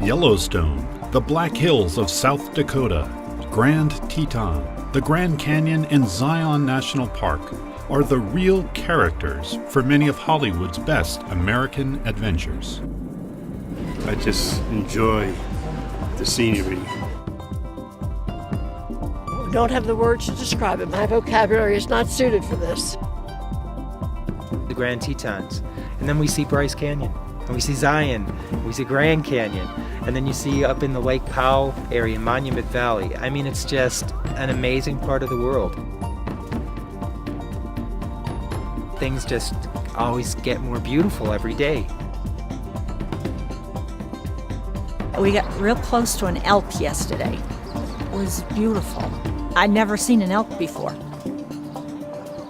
Yellowstone, the Black Hills of South Dakota, Grand Teton, the Grand Canyon, and Zion National Park are the real characters for many of Hollywood's best American adventures. I just enjoy the scenery. Don't have the words to describe it. My vocabulary is not suited for this. The Grand Tetons, and then we see Bryce Canyon, and we see Zion, we see Grand Canyon, and then you see up in the Lake Powell area, Monument Valley. I mean, it's just an amazing part of the world. Things just always get more beautiful every day. We got real close to an elk yesterday. It was beautiful. I'd never seen an elk before.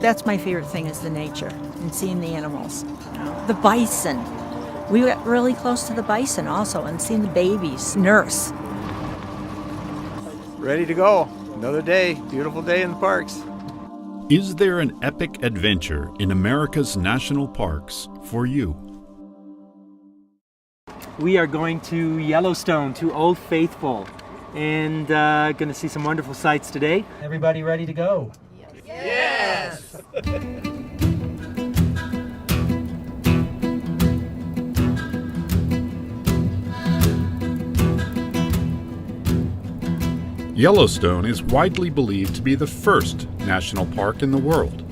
That's my favorite thing, is the nature and seeing the animals. The bison. We got really close to the bison also, and seeing the babies nurse. Ready to go. Another day. Beautiful day in the parks. Is there an epic adventure in America's national parks for you? We are going to Yellowstone, to Old Faithful, and going to see some wonderful sights today. Everybody ready to go? Yes! Yellowstone is widely believed to be the first national park in the world.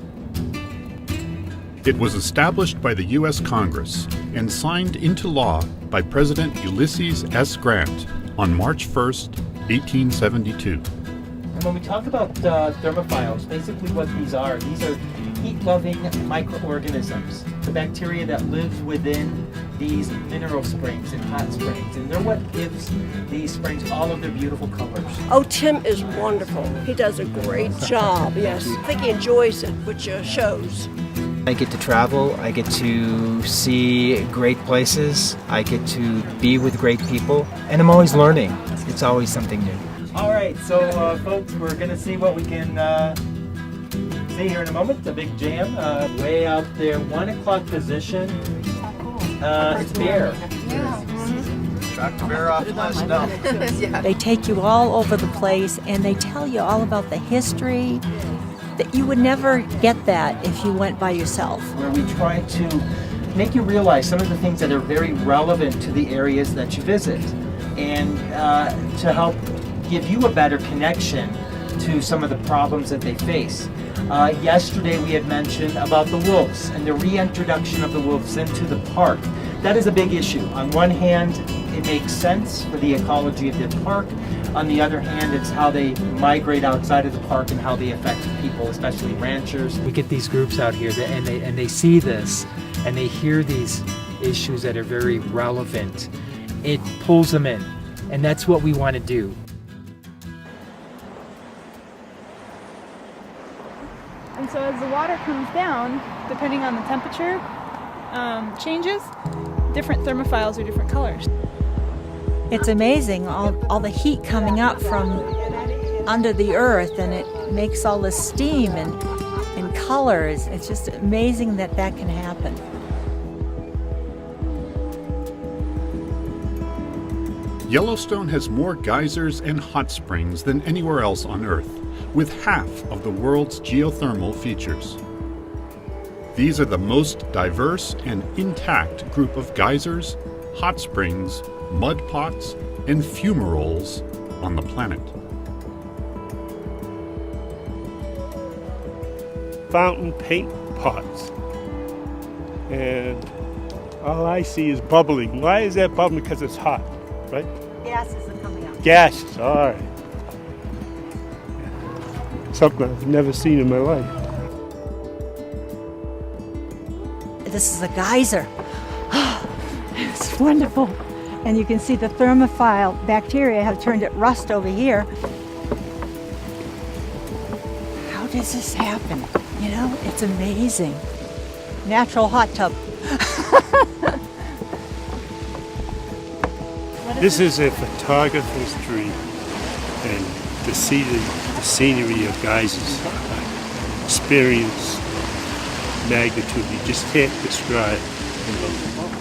It was established by the U.S. Congress and signed into law by President Ulysses S. Grant on March 1st, 1872. And when we talk about thermophiles, basically what these are heat-loving microorganisms, the bacteria that live within these mineral springs and hot springs, and they're what gives these springs all of their beautiful colors. Oh, Tim is wonderful. He does a great job, yes. I think he enjoys it, which shows. I get to travel, I get to see great places, I get to be with great people, and I'm always learning. It's always something new. All right, so folks, we're going to see what we can see here in a moment. The big jam, way out there, 1 o'clock position. It's bear. Track the bear off the list now. They take you all over the place, and they tell you all about the history. That you would never get that if you went by yourself. Where we try to make you realize some of the things that are very relevant to the areas that you visit, and to help give you a better connection to some of the problems that they face. Yesterday we had mentioned about the wolves and the reintroduction of the wolves into the park. That is a big issue. On one hand, it makes sense for the ecology of the park. On the other hand, it's how they migrate outside of the park and how they affect people, especially ranchers. We get these groups out here and they see this and they hear these issues that are very relevant. It pulls them in, and that's what we want to do. And so as the water comes down, depending on the temperature changes, different thermophiles are different colors. It's amazing, all the heat coming up from under the earth, and it makes all this steam and colors. It's just amazing that can happen. Yellowstone has more geysers and hot springs than anywhere else on Earth, with half of the world's geothermal features. These are the most diverse and intact group of geysers, hot springs, mud pots, and fumaroles on the planet. Fountain paint pots. And all I see is bubbling. Why is that bubbling? Because it's hot, right? Gases are coming up. Gases, all right. Something I've never seen in my life. This is a geyser. It's wonderful. And you can see the thermophile bacteria have turned it rust over here. How does this happen? You know, it's amazing. Natural hot tub. This is a photographer's dream, and to see the scenery of geysers, experience magnitude you just can't describe.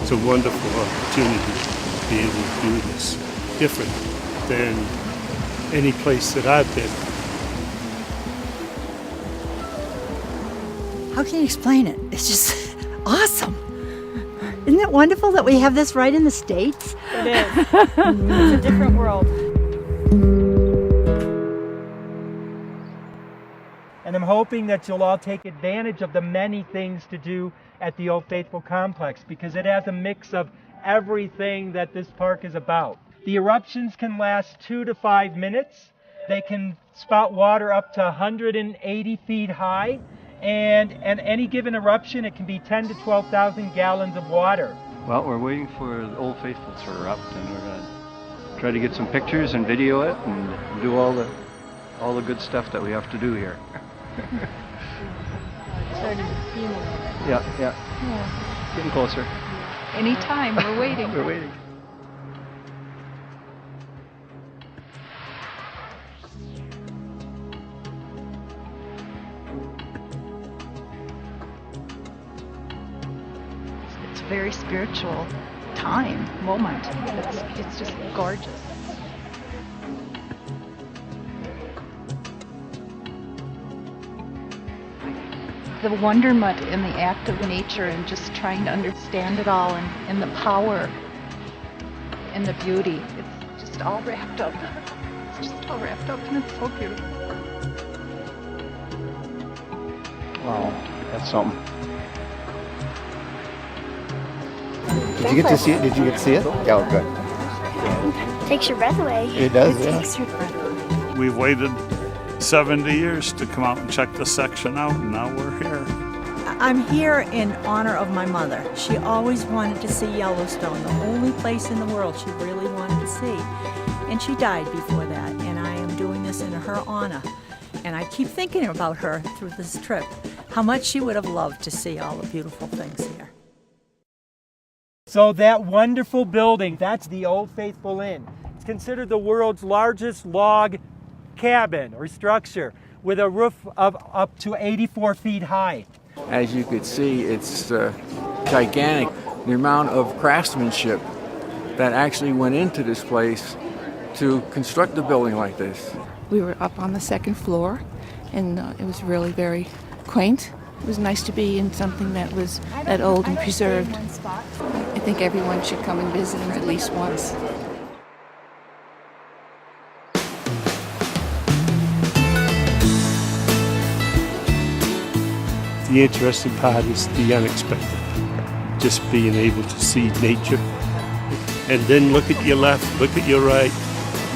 It's a wonderful opportunity to be able to do this. different than any place that I've been. How can you explain it? It's just awesome. Isn't it wonderful that we have this right in the States? It is. It's a different world. And I'm hoping that you'll all take advantage of the many things to do at the Old Faithful Complex, because it has a mix of everything that this park is about. The eruptions can last 2 to 5 minutes. They can spout water up to 180 feet high. And at any given eruption, it can be 10 to 12,000 gallons of water. Well, we're waiting for the Old Faithful to erupt, and we're going to try to get some pictures and video it and do all the good stuff that we have to do here. Yeah. Getting closer. Anytime, we're waiting. We're waiting. It's a very spiritual moment. It's just gorgeous. The wonderment in the act of nature and just trying to understand it all and the power and the beauty. It's just all wrapped up. It's just all wrapped up and it's so beautiful. Wow, that's something. Did you get to see it? Did you get to see it? Yeah, good. Takes your breath away. It does, It yeah. takes your breath away. We've waited 70 years to come out and check this section out, and now we're here. I'm here in honor of my mother. She always wanted to see Yellowstone, the only place in the world she really wanted to see. And she died before that, and I am doing this in her honor. And I keep thinking about her through this trip, how much she would have loved to see all the beautiful things here. So that wonderful building, that's the Old Faithful Inn. It's considered the world's largest log cabin or structure with a roof of up to 84 feet high. As you could see, it's gigantic. The amount of craftsmanship that actually went into this place to construct a building like this. We were up on the second floor and it was really very quaint. It was nice to be in something that was that old and preserved. I think everyone should come and visit at least once. The interesting part is the unexpected. Just being able to see nature. And then look at your left, look at your right,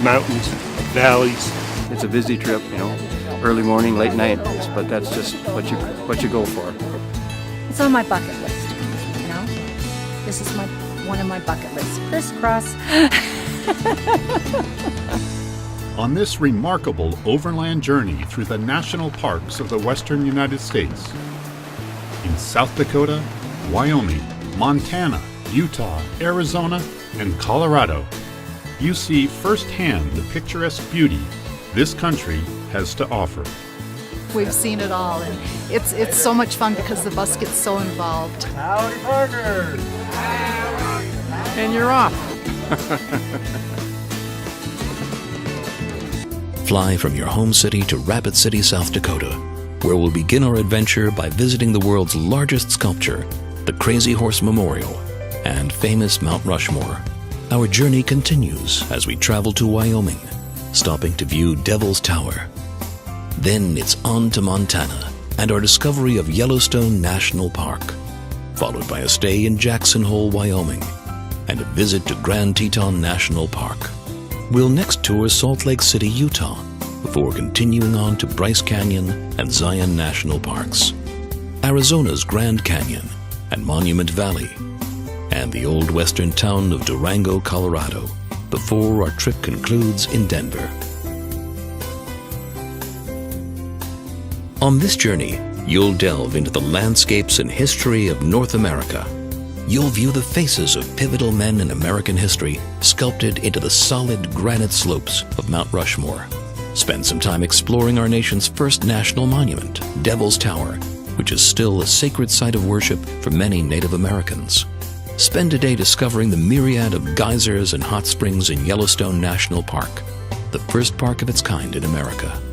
mountains, valleys. It's a busy trip, you know, early morning, late night, but that's just what you go for. It's on my bucket list, you know? This is one of my bucket lists. Crisscross. On this remarkable overland journey through the national parks of the western United States, in South Dakota, Wyoming, Montana, Utah, Arizona, and Colorado, you see firsthand the picturesque beauty this country has to offer. We've seen it all and it's so much fun because the bus gets so involved. Howdy, partners! And you're off. Fly from your home city to Rapid City, South Dakota, where we'll begin our adventure by visiting the world's largest sculpture, the Crazy Horse Memorial, and famous Mount Rushmore. Our journey continues as we travel to Wyoming, stopping to view Devil's Tower. Then it's on to Montana and our discovery of Yellowstone National Park, followed by a stay in Jackson Hole, Wyoming, and a visit to Grand Teton National Park. We'll next tour Salt Lake City, Utah, before continuing on to Bryce Canyon and Zion National Parks, Arizona's Grand Canyon and Monument Valley, and the old western town of Durango, Colorado, before our trip concludes in Denver. On this journey, you'll delve into the landscapes and history of North America. You'll view the faces of pivotal men in American history sculpted into the solid granite slopes of Mount Rushmore. Spend some time exploring our nation's first national monument, Devil's Tower, which is still a sacred site of worship for many Native Americans. Spend a day discovering the myriad of geysers and hot springs in Yellowstone National Park, the first park of its kind in America.